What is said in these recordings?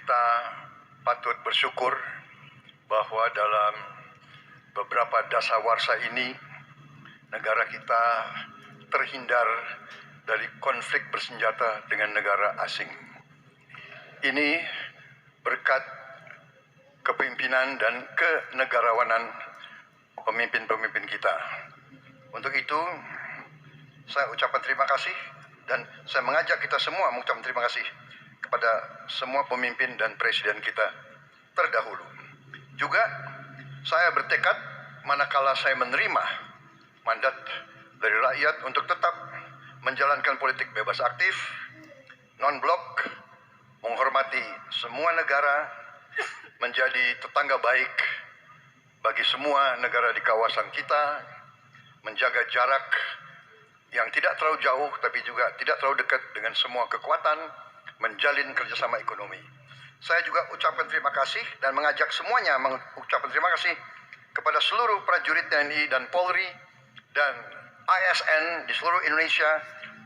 kita patut bersyukur bahwa dalam beberapa dasawarsa ini negara kita terhindar dari konflik bersenjata dengan negara asing. Ini berkat kepemimpinan dan kenegarawanan pemimpin-pemimpin kita. Untuk itu, saya ucapkan terima kasih dan saya mengajak kita semua mengucapkan terima kasih kepada semua pemimpin dan presiden kita terdahulu. Juga saya bertekad manakala saya menerima mandat dari rakyat untuk tetap menjalankan politik bebas aktif, non-blok, menghormati semua negara, menjadi tetangga baik bagi semua negara di kawasan kita, menjaga jarak yang tidak terlalu jauh tapi juga tidak terlalu dekat dengan semua kekuatan, menjalin kerjasama ekonomi. Saya juga ucapkan terima kasih dan mengajak semuanya mengucapkan terima kasih kepada seluruh prajurit TNI dan Polri dan ASN di seluruh Indonesia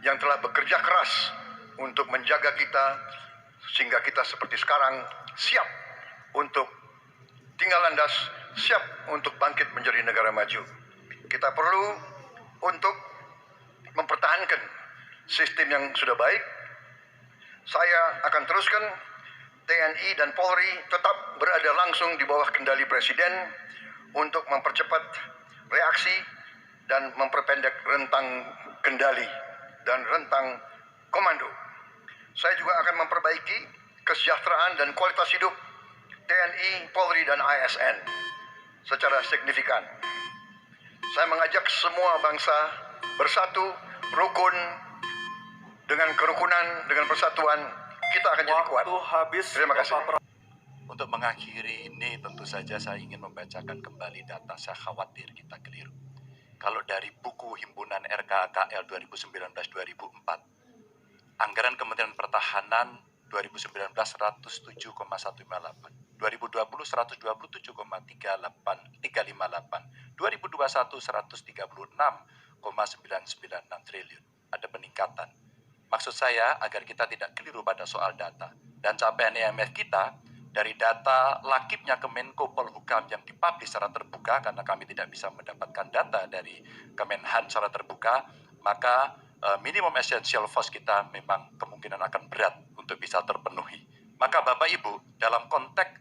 yang telah bekerja keras untuk menjaga kita sehingga kita seperti sekarang siap untuk tinggal landas, siap untuk bangkit menjadi negara maju. Kita perlu untuk mempertahankan sistem yang sudah baik. Saya akan teruskan TNI dan Polri tetap berada langsung di bawah kendali Presiden untuk mempercepat reaksi dan memperpendek rentang kendali dan rentang komando. Saya juga akan memperbaiki kesejahteraan dan kualitas hidup TNI, Polri, dan ASN secara signifikan. Saya mengajak semua bangsa bersatu, rukun, dengan kerukunan, dengan persatuan, kita akan jadi kuat. Terima kasih. Untuk mengakhiri ini, tentu saja saya ingin membacakan kembali data. Saya khawatir kita keliru. Kalau dari buku Himpunan RKKL 2019-2004, anggaran Kementerian Pertahanan 2019 107,158, 2020 127,358, 2021 136,996 triliun. Ada peningkatan. Maksud saya agar kita tidak keliru pada soal data. Dan capaian IMF kita dari data lakibnya Kemenko Polhukam yang dipublish secara terbuka, karena kami tidak bisa mendapatkan data dari Kemenhan secara terbuka, maka minimum essential force kita memang kemungkinan akan berat untuk bisa terpenuhi. Maka Bapak Ibu, dalam konteks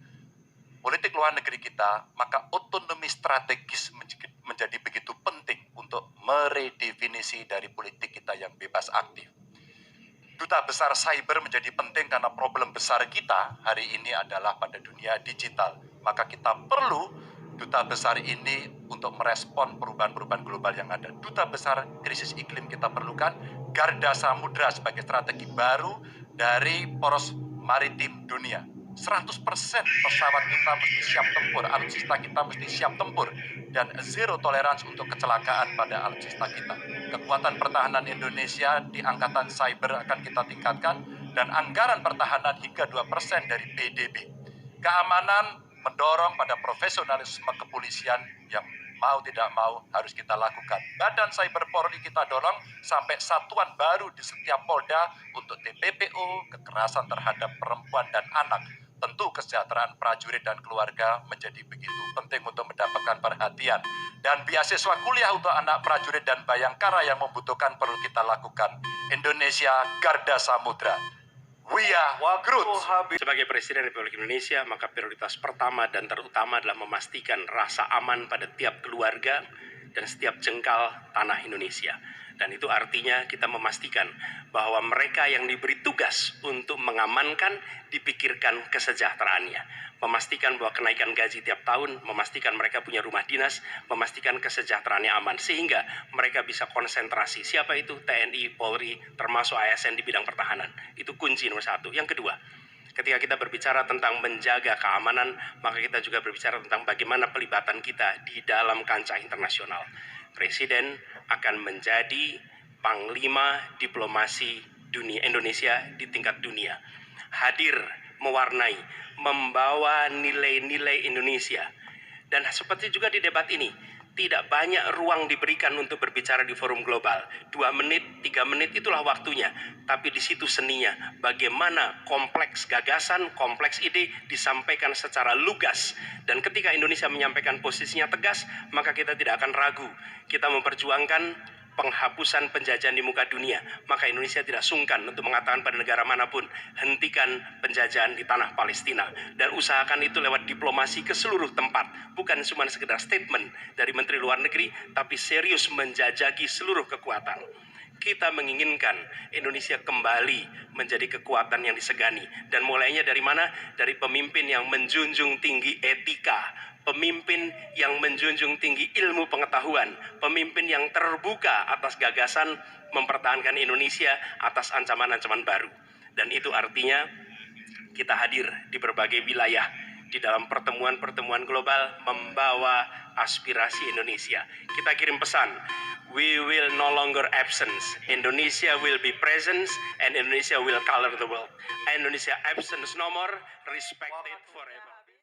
politik luar negeri kita, maka otonomi strategis menjadi begitu penting untuk meredefinisi dari politik kita yang bebas aktif. Duta besar cyber menjadi penting karena problem besar kita hari ini adalah pada dunia digital. Maka kita perlu duta besar ini untuk merespon perubahan-perubahan global yang ada. Duta besar krisis iklim kita perlukan, garda samudra sebagai strategi baru dari poros maritim dunia. 100% pesawat kita mesti siap tempur, alutsista kita mesti siap tempur, dan zero tolerance untuk kecelakaan pada alutsista kita. Kekuatan pertahanan Indonesia di angkatan cyber akan kita tingkatkan, dan anggaran pertahanan hingga 2% dari PDB. Keamanan mendorong pada profesionalisme kepolisian yang mau tidak mau harus kita lakukan. Badan Cyber Polri kita dorong sampai satuan baru di setiap Polda untuk TPPO, kekerasan terhadap perempuan dan anak. Tentu kesejahteraan prajurit dan keluarga menjadi begitu penting untuk mendapatkan perhatian. Dan beasiswa kuliah untuk anak prajurit dan bayangkara yang membutuhkan perlu kita lakukan. Indonesia Garda Samudra. We are Groot. Sebagai Presiden Republik Indonesia, maka prioritas pertama dan terutama adalah memastikan rasa aman pada tiap keluarga dan setiap jengkal tanah Indonesia. Dan itu artinya kita memastikan bahwa mereka yang diberi tugas untuk mengamankan dipikirkan kesejahteraannya. Memastikan bahwa kenaikan gaji tiap tahun, memastikan mereka punya rumah dinas, memastikan kesejahteraannya aman. Sehingga mereka bisa konsentrasi. Siapa itu? TNI, Polri, termasuk ASN di bidang pertahanan. Itu kunci nomor satu. Yang kedua, ketika kita berbicara tentang menjaga keamanan, maka kita juga berbicara tentang bagaimana pelibatan kita di dalam kancah internasional. Presiden akan menjadi panglima diplomasi dunia Indonesia di tingkat dunia. Hadir, mewarnai, membawa nilai-nilai Indonesia. Dan seperti juga di debat ini, Tidak banyak ruang diberikan untuk berbicara di forum global. 2 menit, 3 menit itulah waktunya. Tapi di situ seninya. Bagaimana kompleks gagasan, kompleks ide disampaikan secara lugas. Dan ketika Indonesia menyampaikan posisinya tegas, maka kita tidak akan ragu. Kita memperjuangkan penghapusan penjajahan di muka dunia, maka Indonesia tidak sungkan untuk mengatakan pada negara manapun, hentikan penjajahan di tanah Palestina, dan usahakan itu lewat diplomasi ke seluruh tempat, bukan cuma sekedar statement dari Menteri Luar Negeri, tapi serius menjajaki seluruh kekuatan. Kita menginginkan Indonesia kembali menjadi kekuatan yang disegani, dan mulainya dari mana? Dari pemimpin yang menjunjung tinggi etika, pemimpin yang menjunjung tinggi ilmu pengetahuan, pemimpin yang terbuka atas gagasan mempertahankan Indonesia atas ancaman-ancaman baru. Dan itu artinya kita hadir di berbagai wilayah di dalam pertemuan-pertemuan global membawa aspirasi Indonesia. Kita kirim pesan, we will no longer absence. Indonesia will be present and Indonesia will color the world. Indonesia absence no more, respected forever.